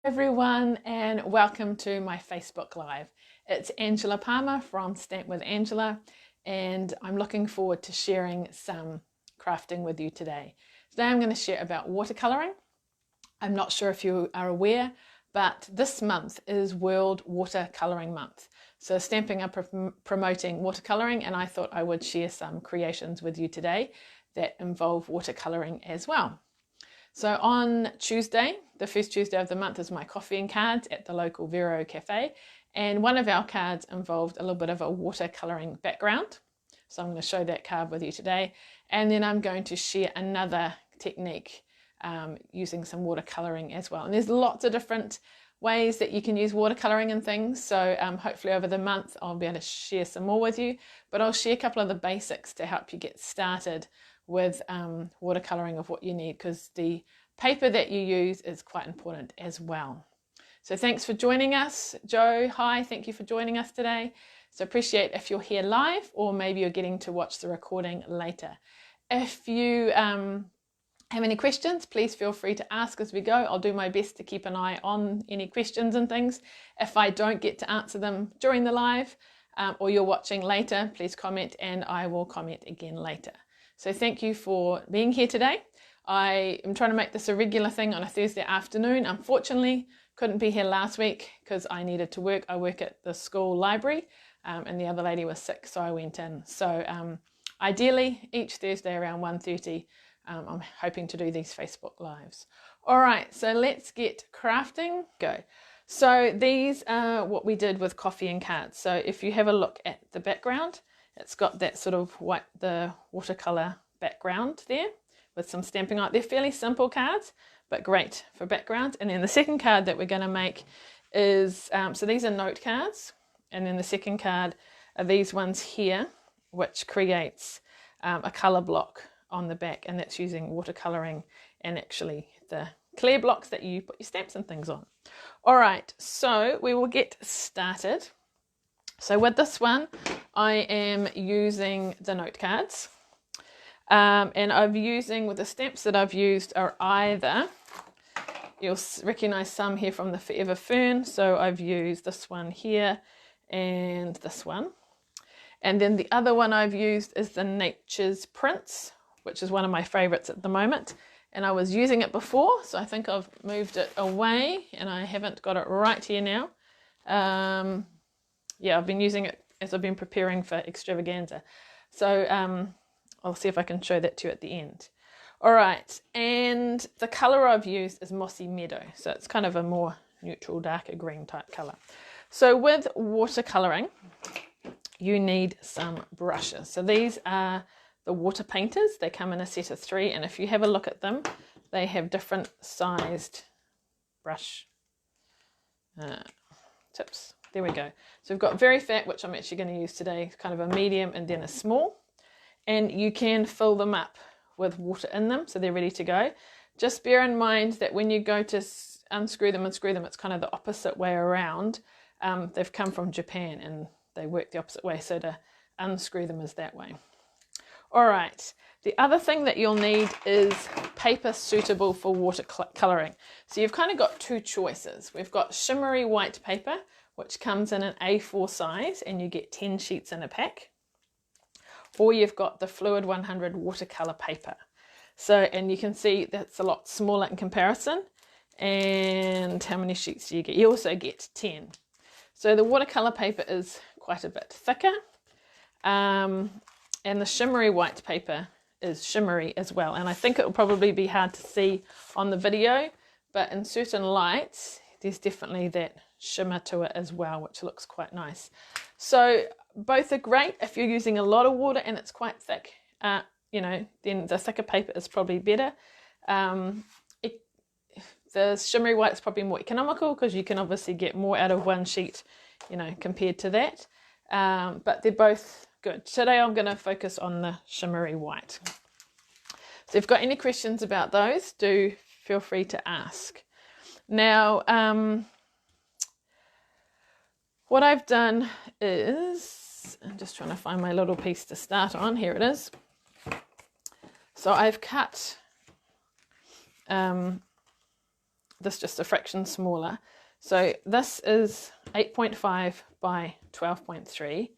Everyone, and welcome to my Facebook Live. It's Angela Palmer from Stamp with Angela, and I'm looking forward to sharing some crafting with you today. Today I'm going to share about watercolouring. I'm not sure if you are aware, but this month is World Watercolouring Month. So Stamping are promoting watercolouring, and I thought I would share some creations with you today that involve watercolouring as well. So on Tuesday, the first Tuesday of the month, is my coffee and cards at the local Vero Cafe, and one of our cards involved a little bit of a watercolouring background. So I'm going to show that card with you today, and then I'm going to share another technique using some watercolouring as well. And there's lots of different ways that you can use watercolouring and things, so hopefully over the month I'll be able to share some more with you, but I'll share a couple of the basics to help you get started with watercolouring of what you need, because the paper that you use is quite important as well. So thanks for joining us. Joe, hi, thank you for joining us today. So appreciate if you're here live, or maybe you're getting to watch the recording later. If you have any questions, please feel free to ask as we go. I'll do my best to keep an eye on any questions and things. If I don't get to answer them during the live, or you're watching later, please comment and I will comment again later. So thank you for being here today. I am trying to make this a regular thing on a Thursday afternoon. Unfortunately, couldn't be here last week because I needed to work. I work at the school library, and the other lady was sick, so I went in. So ideally, each Thursday around 1:30, I'm hoping to do these Facebook Lives. All right, so let's get crafting. Go. So these are what we did with coffee and cards. So if you have a look at the background, it's got that sort of the watercolour background there with some stamping on it. They're fairly simple cards, but great for background. And then the second card that we're going to make is, so these are note cards. And then the second card are these ones here, which creates a colour block on the back. And that's using watercolouring and actually the clear blocks that you put your stamps and things on. All right, so we will get started. So with this one, I am using the note cards, and I'm using, with the stamps that I've used are either, you'll recognise some here from the Forever Fern, so I've used this one here and this one. And then the other one I've used is the Nature's Prints, which is one of my favourites at the moment. And I was using it before, so I think I've moved it away and I haven't got it right here now. Yeah, I've been using it as I've been preparing for extravaganza. So I'll see if I can show that to you at the end. All right, and the colour I've used is Mossy Meadow. So it's kind of a more neutral, darker green type colour. So with watercolouring, you need some brushes. So these are the water painters. They come in a set of 3, and if you have a look at them, they have different sized brush tips. There we go. So we've got very fat, which I'm actually going to use today, kind of a medium, and then a small. And you can fill them up with water in them, so they're ready to go. Just bear in mind that when you go to unscrew them and screw them, it's kind of the opposite way around. They've come from Japan and they work the opposite way, so to unscrew them is that way. All right, the other thing that you'll need is paper suitable for watercolouring. So you've kind of got 2 choices. We've got shimmery white paper, which comes in an A4 size, and you get 10 sheets in a pack. Or you've got the Fluid 100 watercolour paper. So, and you can see that's a lot smaller in comparison. And how many sheets do you get? You also get 10. So the watercolour paper is quite a bit thicker. And the shimmery white paper is shimmery as well. And I think it will probably be hard to see on the video, but in certain lights, there's definitely that shimmer to it as well, which looks quite nice. So both are great. If you're using a lot of water and it's quite thick, you know, then the thicker paper is probably better. The shimmery white is probably more economical because you can obviously get more out of one sheet, you know, compared to that. But they're both good. Today I'm going to focus on the shimmery white. So if you've got any questions about those, do feel free to ask. Now, what I've done is, I'm just trying to find my little piece to start on. Here it is. So I've cut this just a fraction smaller. So this is 8.5 by 12.3,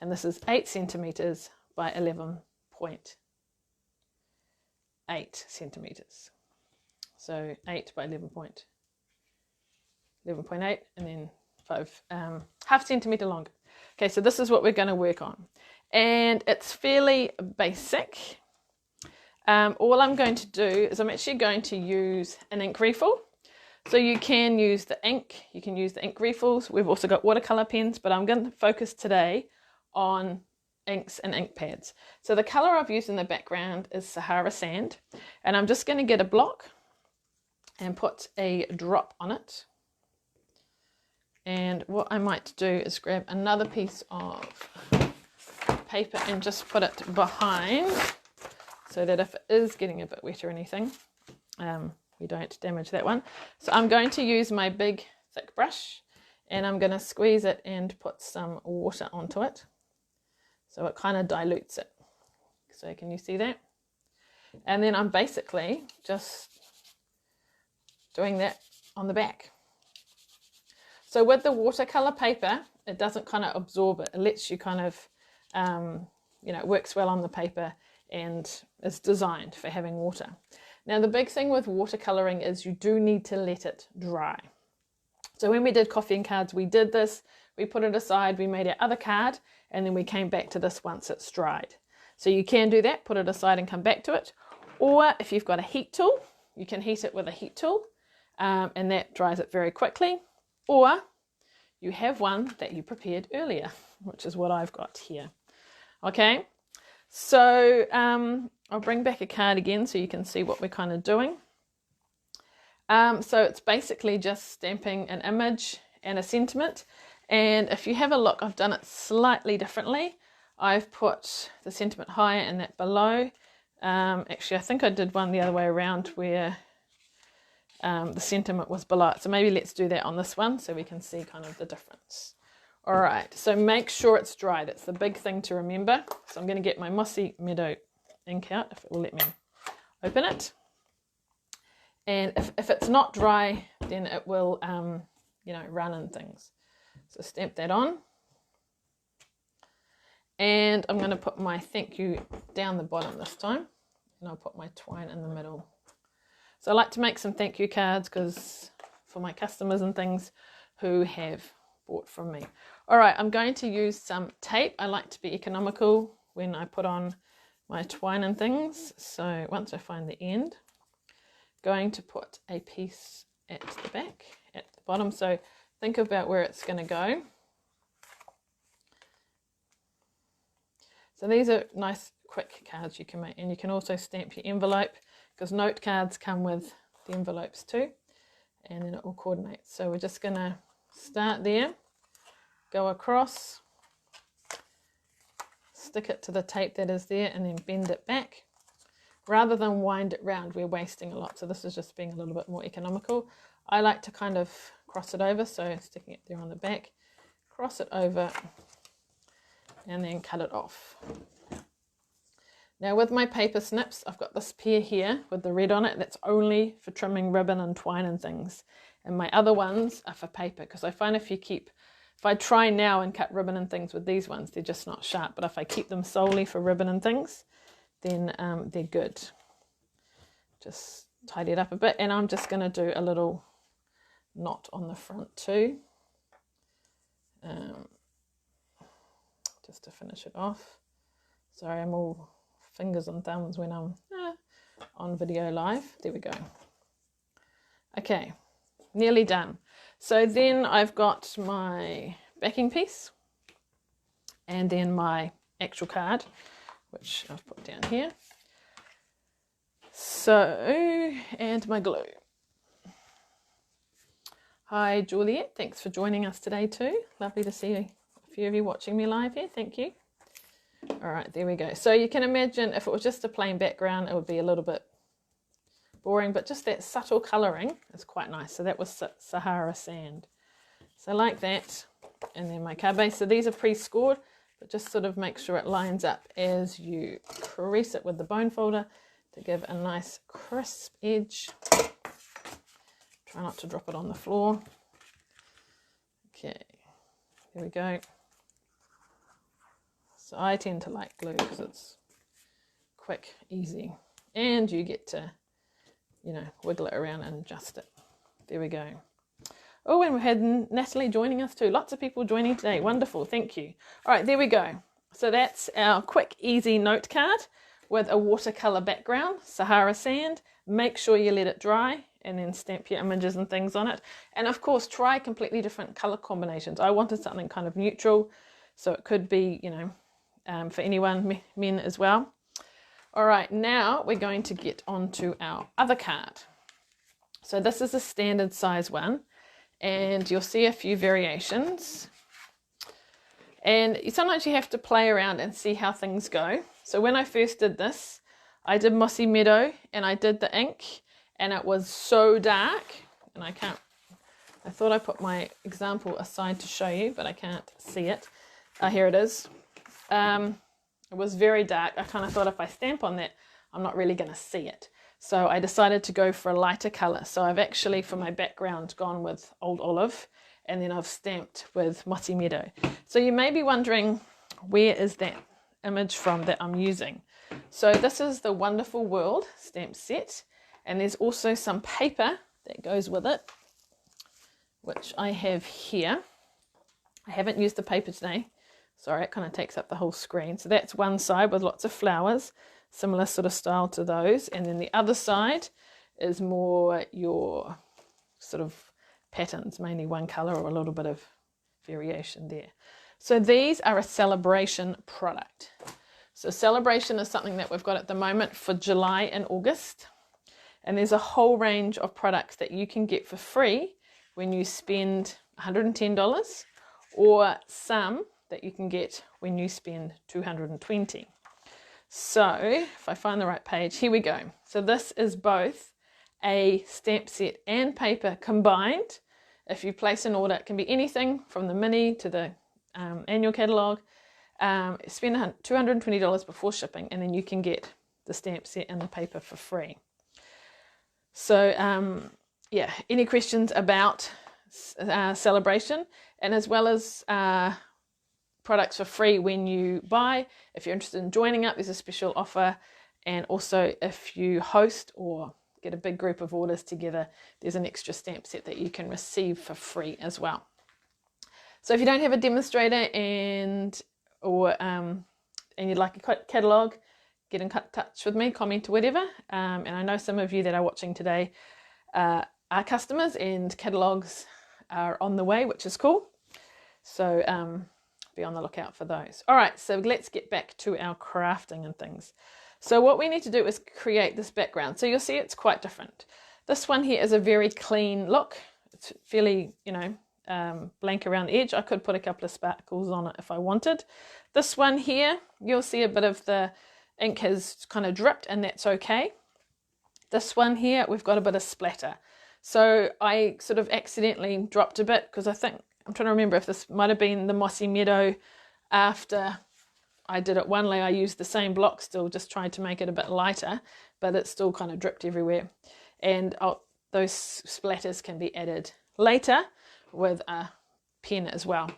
and this is 8 centimeters by 11.8 centimeters. So 8 by 11.8, and then 5, half centimeter longer. Okay, so this is what we're going to work on, and it's fairly basic. All I'm going to do is I'm actually going to use an ink refill. So you can use the ink, you can use the ink refills. We've also got watercolor pens, but I'm going to focus today on inks and ink pads. So the color I've used in the background is Sahara Sand, and I'm just going to get a block and put a drop on it. And what I might do is grab another piece of paper and just put it behind, so that if it is getting a bit wet or anything, we don't damage that one. So I'm going to use my big thick brush, and I'm going to squeeze it and put some water onto it, so it kind of dilutes it. So can you see that? And then I'm basically just doing that on the back. So with the watercolor paper, it doesn't kind of absorb it. It lets you kind of, it works well on the paper and is designed for having water. Now the big thing with watercoloring is you do need to let it dry. So when we did coffee and cards, we did this, we put it aside, we made our other card, and then we came back to this once it's dried. So you can do that, put it aside and come back to it. Or if you've got a heat tool, you can heat it with a heat tool, and that dries it very quickly. Or you have one that you prepared earlier, which is what I've got here. Okay, so I'll bring back a card again so you can see what we're kind of doing. So it's basically just stamping an image and a sentiment. And if you have a look, I've done it slightly differently. I've put the sentiment higher and that below. Actually, I think I did one the other way around where the sentiment was below it. So maybe let's do that on this one so we can see kind of the difference. All right, so make sure it's dry. That's the big thing to remember. So I'm going to get my Mossy Meadow ink out, if it will let me open it. And if it's not dry, then it will, run and things. So stamp that on. And I'm going to put my thank you down the bottom this time. And I'll put my twine in the middle. So I like to make some thank you cards because for my customers and things who have bought from me. All right, I'm going to use some tape. I like to be economical when I put on my twine and things. So once I find the end, going to put a piece at the back, at the bottom. So think about where it's going to go. So these are nice quick cards you can make, and you can also stamp your envelope because note cards come with the envelopes too, and then it will coordinate. So we're just going to start there, go across, stick it to the tape that is there, and then bend it back. Rather than wind it round, we're wasting a lot. So this is just being a little bit more economical. I like to kind of cross it over, so sticking it there on the back, cross it over, and then cut it off. Now with my paper snips, I've got this pair here with the red on it. That's only for trimming ribbon and twine and things. And my other ones are for paper, because I find if I try now and cut ribbon and things with these ones, they're just not sharp. But if I keep them solely for ribbon and things, then they're good. Just tidy it up a bit, and I'm just going to do a little knot on the front too, just to finish it off. Sorry, I'm all fingers and thumbs when I'm on video live. There we go. Okay, nearly done. So then I've got my backing piece and then my actual card, which I've put down here. So, and my glue. Hi Juliet, thanks for joining us today too. Lovely to see a few of you watching me live here, thank you. All right, there we go. So you can imagine if it was just a plain background, it would be a little bit boring, but just that subtle colouring is quite nice. So that was Sahara Sand. So like that, and then my card base. So these are pre-scored, but just sort of make sure it lines up as you crease it with the bone folder to give a nice crisp edge. Try not to drop it on the floor. Okay, here we go. So I tend to like glue because it's quick, easy, and you get to, you know, wiggle it around and adjust it. There we go. Oh, and we've had Natalie joining us too. Lots of people joining today. Wonderful, thank you. All right, there we go. So that's our quick, easy note card with a watercolour background, Sahara sand. Make sure you let it dry and then stamp your images and things on it. And of course, try completely different colour combinations. I wanted something kind of neutral, so it could be, you know, for anyone, men as well. All right, now we're going to get onto our other card. So this is a standard size one, and you'll see a few variations. And sometimes you have to play around and see how things go. So when I first did this, I did Mossy Meadow and I did the ink, and it was so dark, and I thought I put my example aside to show you, but I can't see it. Here it is. It was very dark. I kind of thought if I stamp on that, I'm not really going to see it. So I decided to go for a lighter colour. So I've actually, for my background, gone with Old Olive, and then I've stamped with Mossy Meadow. So you may be wondering, where is that image from that I'm using? So this is the Wonderful World stamp set, and there's also some paper that goes with it, which I have here. I haven't used the paper today. Sorry, it kind of takes up the whole screen. So that's one side with lots of flowers, similar sort of style to those. And then the other side is more your sort of patterns, mainly one colour or a little bit of variation there. So these are a celebration product. So celebration is something that we've got at the moment for July and August. And there's a whole range of products that you can get for free when you spend $110, or some that you can get when you spend $220. So if I find the right page, here we go. So this is both a stamp set and paper combined. If you place an order, it can be anything from the mini to the annual catalogue. Spend $220 before shipping, and then you can get the stamp set and the paper for free. So yeah, any questions about celebration, and as well as products for free when you buy. If you're interested in joining up, there's a special offer, and also if you host or get a big group of orders together, there's an extra stamp set that you can receive for free as well. So if you don't have a demonstrator and you'd like a catalogue, get in touch with me, comment or whatever. And I know some of you that are watching today are customers, and catalogues are on the way, which is cool. So be on the lookout for those. All right, so let's get back to our crafting and things. So what we need to do is create this background. So you'll see it's quite different. This one here is a very clean look. It's fairly, you know, blank around the edge. I could put a couple of sparkles on it if I wanted. This one here, you'll see a bit of the ink has kind of dripped, and that's okay. This one here, we've got a bit of splatter. So I sort of accidentally dropped a bit, because I'm trying to remember if this might have been the Mossy Meadow after I did it one layer. I used the same block still, just tried to make it a bit lighter, but it still kind of dripped everywhere. And those splatters can be added later with a pen as well.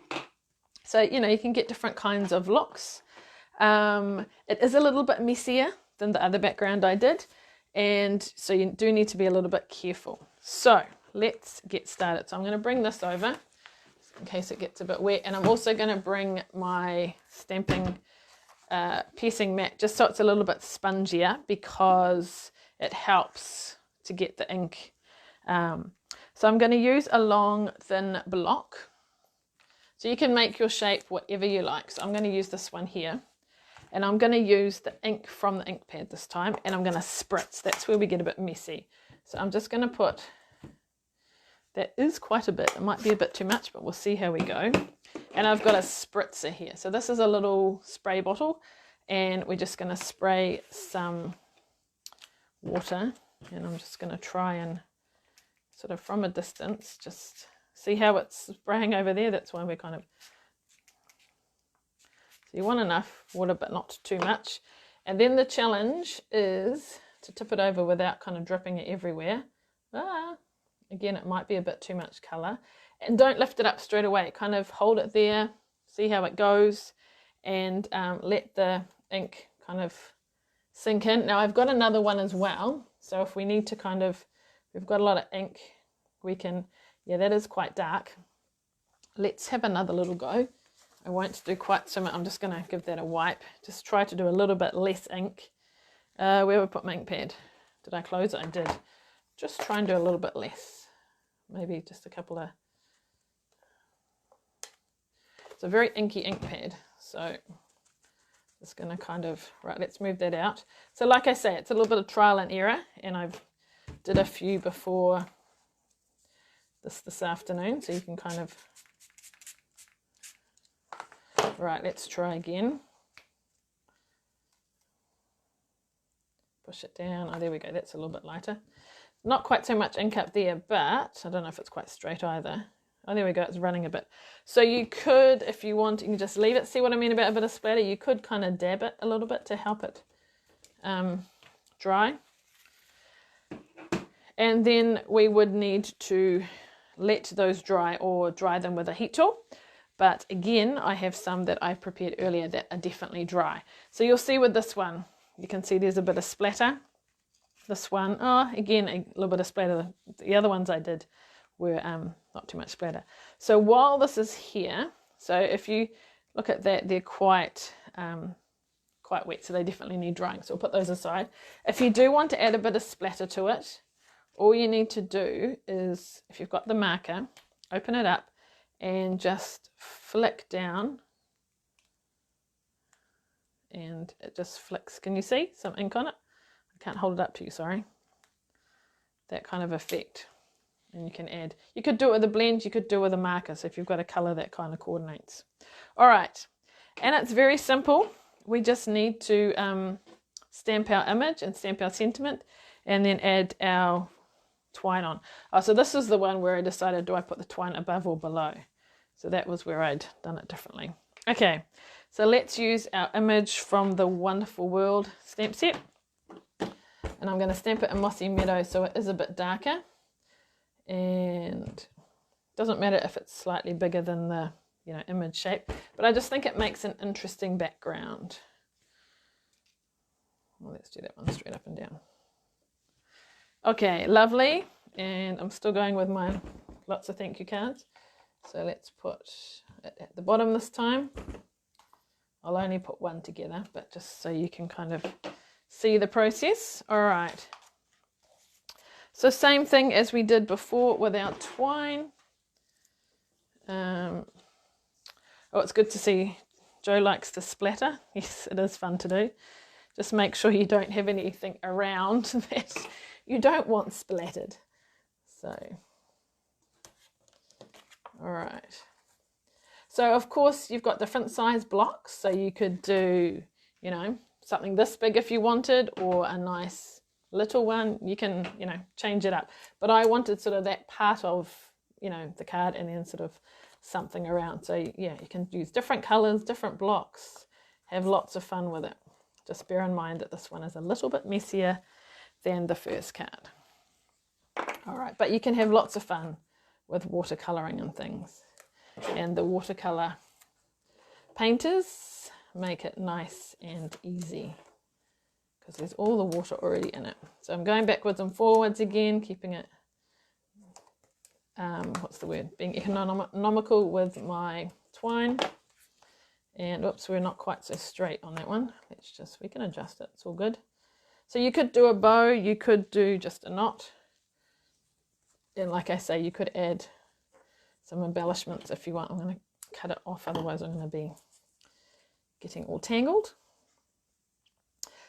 So, you know, you can get different kinds of looks. It is a little bit messier than the other background I did, and so you do need to be a little bit careful. So let's get started. So I'm going to bring this over in case it gets a bit wet, and I'm also going to bring my stamping piercing mat just so it's a little bit spongier, because it helps to get the ink. So I'm going to use a long thin block, so you can make your shape whatever you like. So I'm going to use this one here, and I'm going to use the ink from the ink pad this time, and I'm going to spritz. That's where we get a bit messy. So I'm just going to put, that is quite a bit, it might be a bit too much, but we'll see how we go. And I've got a spritzer here. So this is a little spray bottle, and we're just going to spray some water, and I'm just going to try and sort of from a distance just see how it's spraying over there. That's why we're kind of, so you want enough water but not too much. And then the challenge is to tip it over without kind of dripping it everywhere. Again, it might be a bit too much colour. And don't lift it up straight away. Kind of hold it there, see how it goes, and let the ink kind of sink in. Now I've got another one as well, so if we need to kind of, we've got a lot of ink, we can, yeah, that is quite dark. Let's have another little go. I won't do quite so much. I'm just going to give that a wipe. Just try to do a little bit less ink. Where have I put my ink pad? Did I close it? I did. Just try and do a little bit less. Maybe just a couple of... It's a very inky ink pad. So just going to kind of... Right, let's move that out. So like I say, it's a little bit of trial and error. And I've did a few before this afternoon. So you can kind of... Right, let's try again. Push it down. Oh, there we go. That's a little bit lighter. Not quite so much ink up there, but I don't know if it's quite straight either. Oh, there we go. It's running a bit. So you could, if you want, you can just leave it. See what I mean about a bit of splatter? You could kind of dab it a little bit to help it dry. And then we would need to let those dry or dry them with a heat tool. But again, I have some that I prepared earlier that are definitely dry. So you'll see with this one, you can see there's a bit of splatter. This one, oh, again, a little bit of splatter. The other ones I did were not too much splatter. So while this is here, so if you look at that, they're quite wet, so they definitely need drying. So we'll put those aside. If you do want to add a bit of splatter to it, all you need to do is, if you've got the marker, open it up and just flick down, and it just flicks. Can you see some ink on it? I can't hold it up to you, sorry. That kind of effect. And you can add, you could do it with a blend, you could do it with a marker, so if you've got a colour that kind of coordinates. All right, and it's very simple. We just need to stamp our image and stamp our sentiment, and then add our twine on. Oh, so this is the one where I decided, do I put the twine above or below? So that was where I'd done it differently. Okay, so let's use our image from the Wonderful World stamp set. And I'm going to stamp it in Mossy Meadow so it is a bit darker. And it doesn't matter if it's slightly bigger than the image shape, but I just think it makes an interesting background. Well, let's do that one straight up and down. Okay, lovely. And I'm still going with my lots of thank you cards. So let's put it at the bottom this time. I'll only put one together, but just so you can kind of see the process. All right. So same thing as we did before with our twine. Oh, it's good to see Jo likes to splatter. Yes, it is fun to do. Just make sure you don't have anything around that you don't want splattered. So, all right. So of course you've got different size blocks. So you could do, something this big if you wanted, or a nice little one. You can, change it up. But I wanted sort of that part of, the card, and then sort of something around. So yeah, you can use different colors, different blocks, have lots of fun with it. Just bear in mind that this one is a little bit messier than the first card. All right, but you can have lots of fun with watercolouring and things. And the watercolour painters make it nice and easy because there's all the water already in it. So I'm going backwards and forwards again, keeping it, being economical with my twine. And oops, we're not quite so straight on that one. We can adjust it, it's all good. So you could do a bow, you could do just a knot. And like I say, you could add some embellishments if you want. I'm going to cut it off, otherwise I'm going to be getting all tangled.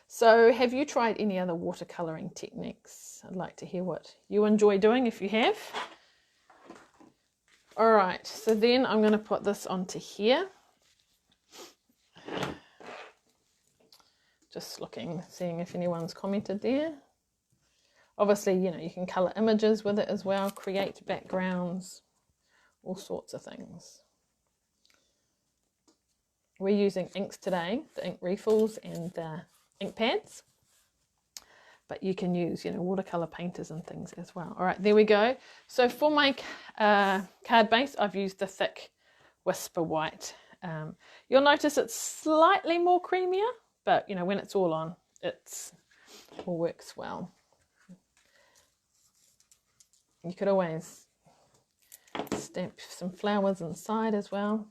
So have you tried any other watercolouring techniques? I'd like to hear what you enjoy doing if you have. All right, so then I'm going to put this onto here. Just looking, seeing if anyone's commented there. Obviously, you can colour images with it as well, create backgrounds, all sorts of things. We're using inks today, the ink refills and the ink pads. but you can use, you know, watercolor painters and things as well. All right, there we go. So for my card base, I've used the thick Whisper White. You'll notice it's slightly more creamier, but you know, when it's all on, it all works well. You could always stamp some flowers inside as well.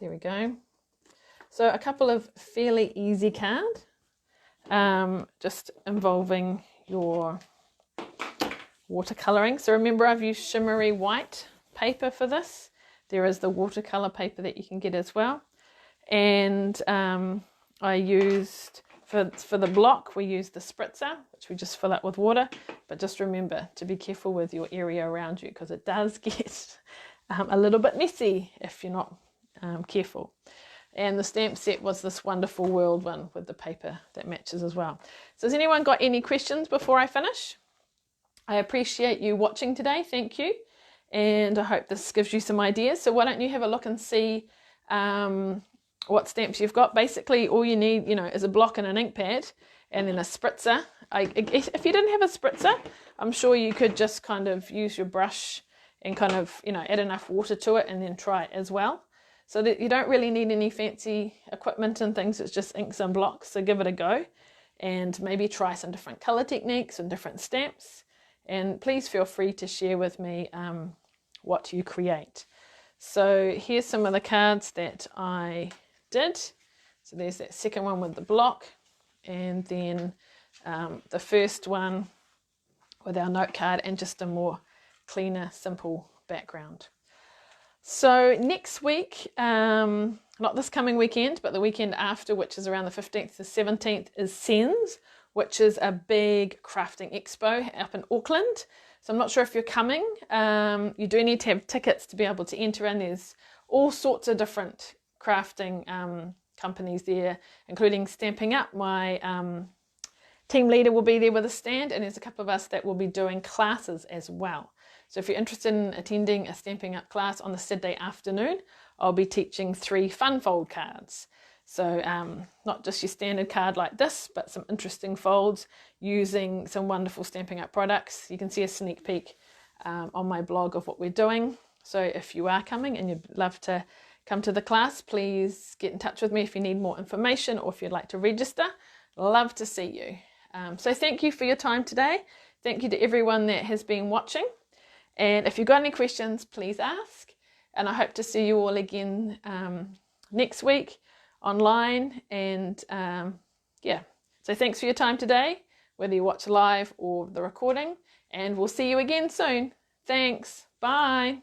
There we go. So a couple of fairly easy cards, just involving your watercolouring. So remember, I've used shimmery white paper for this. There is the watercolour paper that you can get as well. And I used, for the block, we used the spritzer, which we just fill up with water. But just remember to be careful with your area around you, because it does get a little bit messy if you're not careful. And the stamp set was this wonderful World one with the paper that matches as well. So has anyone got any questions before I finish? I appreciate you watching today. Thank you. And I hope this gives you some ideas. So why don't you have a look and see what stamps you've got. Basically, all you need, you know, is a block and an ink pad and then a spritzer. If you didn't have a spritzer, I'm sure you could just kind of use your brush and kind of, you know, add enough water to it and then try it as well. So that you don't really need any fancy equipment and things. It's just inks and blocks. So give it a go and maybe try some different color techniques and different stamps. And please feel free to share with me what you create. So here's some of the cards that I did. So there's that second one with the block, and then the first one with our note card and just a more cleaner, simple background. So next week, not this coming weekend, but the weekend after, which is around the 15th to 17th, is SENS, which is a big crafting expo up in Auckland. So I'm not sure if you're coming. You do need to have tickets to be able to enter in. There's all sorts of different crafting companies there, including Stamping Up. My team leader will be there with a stand, and there's a couple of us that will be doing classes as well. So if you're interested in attending a Stamping Up class on the Saturday afternoon, I'll be teaching 3 fun fold cards. So not just your standard card like this, but some interesting folds using some wonderful Stamping Up products. You can see a sneak peek on my blog of what we're doing. So if you are coming and you'd love to come to the class, please get in touch with me if you need more information or if you'd like to register. Love to see you. So thank you for your time today. Thank you to everyone that has been watching. And if you've got any questions, please ask. And I hope to see you all again next week online. And yeah, so thanks for your time today, whether you watch live or the recording. And we'll see you again soon. Thanks. Bye.